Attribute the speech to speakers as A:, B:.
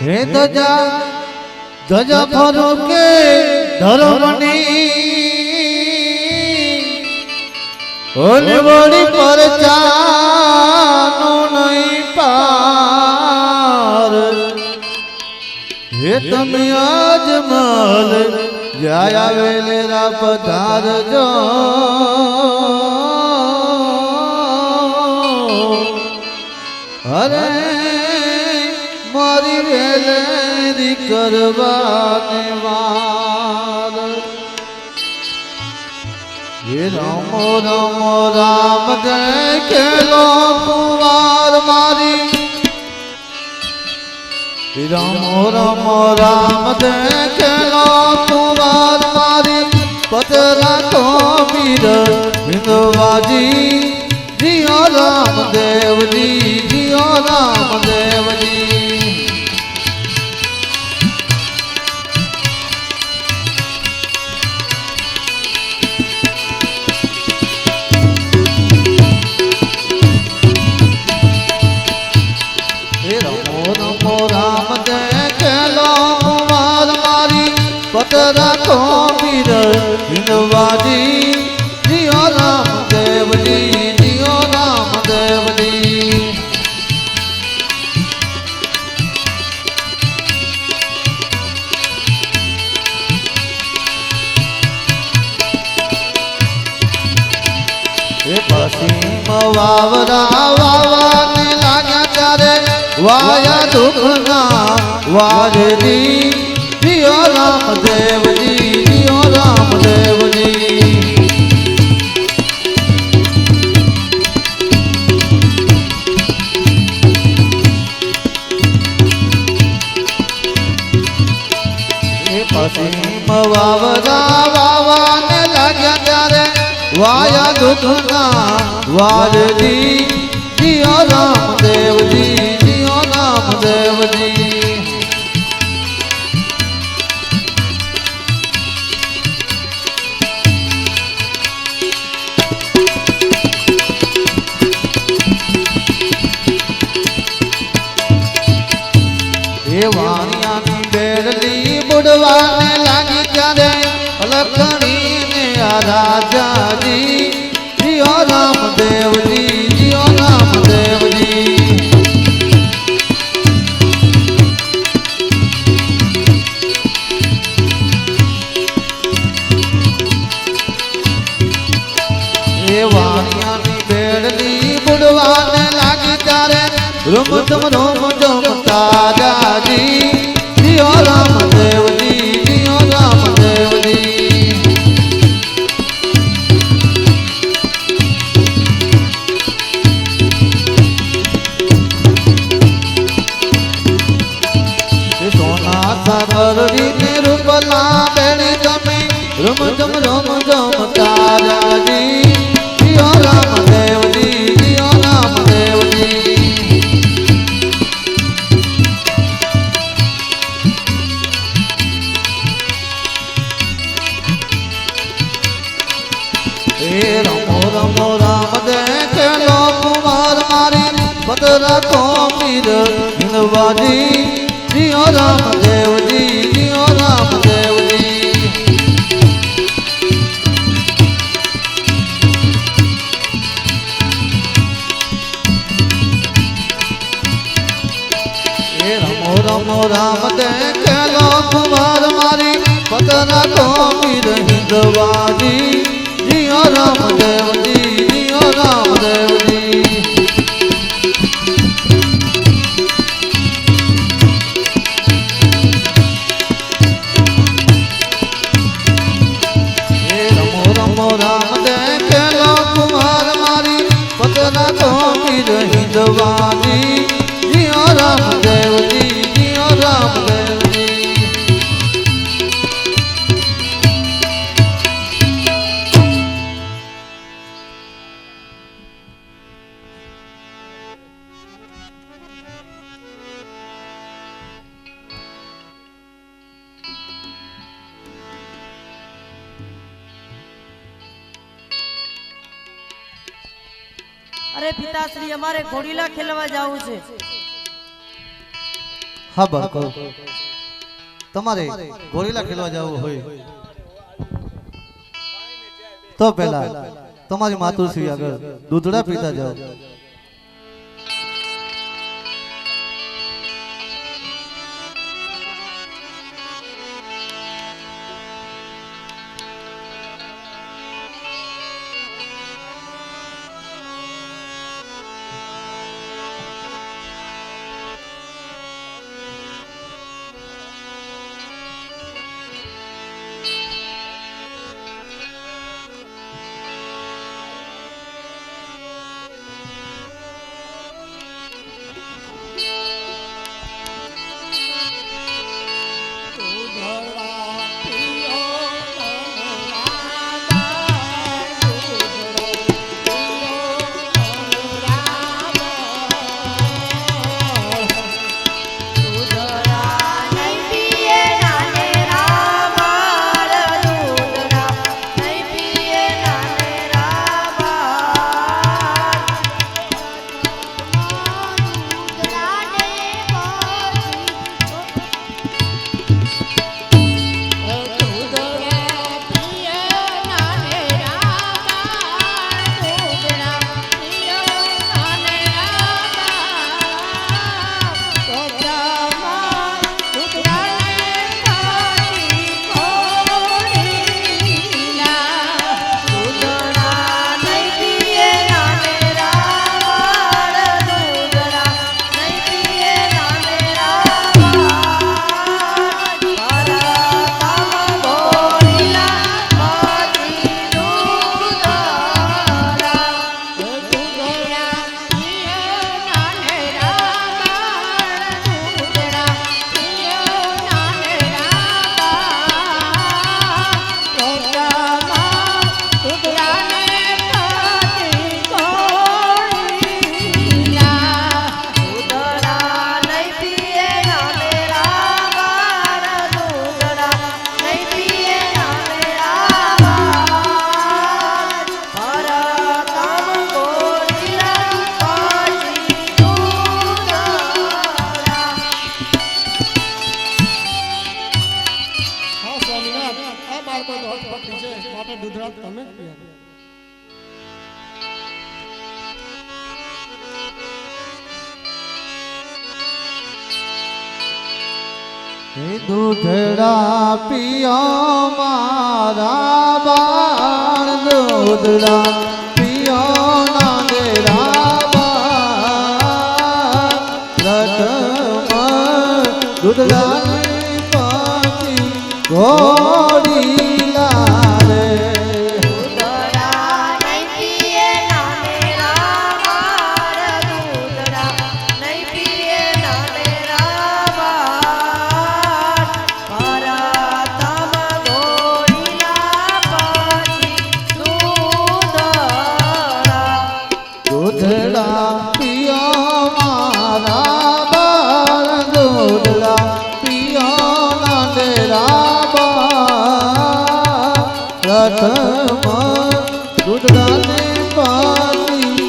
A: હે ધજા ધજા ફરો કે ધર્મની ઓલી વળી પર ચાનો નહીં પાર હે તમે અજમલ જાયા વેલેરા પધારજો અરે મારી વેલેરી કરવાને વાર હે રામો રામો રામ દેખેલો કુંવાર મારી રામો રામો રામ દેખેલો કુંવાર મારી પતરા તો વીર હિંદવાજી जियो राम देव जी जियो राम देव जी रमो रमो राम देखेलो कुमार मारी पतरा को वीर हिंदवाजी जियो राम देव जी पश्चिम वावरा वावाने लाग्या त्यारे वाया दुखना वाजरी जियो राम देव जी जियो राम देव जी पश्चिम वावरा वावाने लाग्या त्यारे वाया दुखना वाजरी जियो राम देव जी जियो राम देव जी हे वाणिया नी बेड़ली बुड़वाने लागी त्यारे लखनी ने राजा जी जियो राम देव जी जियो राम देव जी ये वाणिया नी बेड़ली बुड़वाने लागी त्यारे रुम तुम ताजा जी जियो राम देव जी जियो राम देव जी सोना सागरी ने रूपला बेड़ी तमे रुम तुम ताजा जी जियो राम देव जी जियो राम देव जी रमो रमो राम देखेलो कुमार मारी पतरा को वीर हिंदवाजी जियो राम देव जी जियो राम देव जी रमो रमो राम देखेलो कुमार मारी पतरा को वीर हिंदवाजी जियो राम देव जी जियो राम देव जी रमो रमो राम देखेलो कुमार मारी पतरा को वीर हिंदवाजी जियो राम देव जी जियो राम देव जी
B: अरे पिताश्री अमारे घोड़ीला खेलवा जाऊ छे।
A: હા બાળકો, તમારે ઘોડીલા ખેલવા જવું હોય તો પહેલા તમારી માતુશ્રી આગળ દૂધડા પીતા જાઓ. દૂધડા પિયો મારા બાળ, દૂધડા પિયો નાનેરા બાળ, રથમાં દૂધડાની પાછી ઘોડીલા રે. દૂધડા પિયો મારા બાળ, દૂધડા પિયો નાનેરા બાળ, રથમાં દૂધડાની પાછી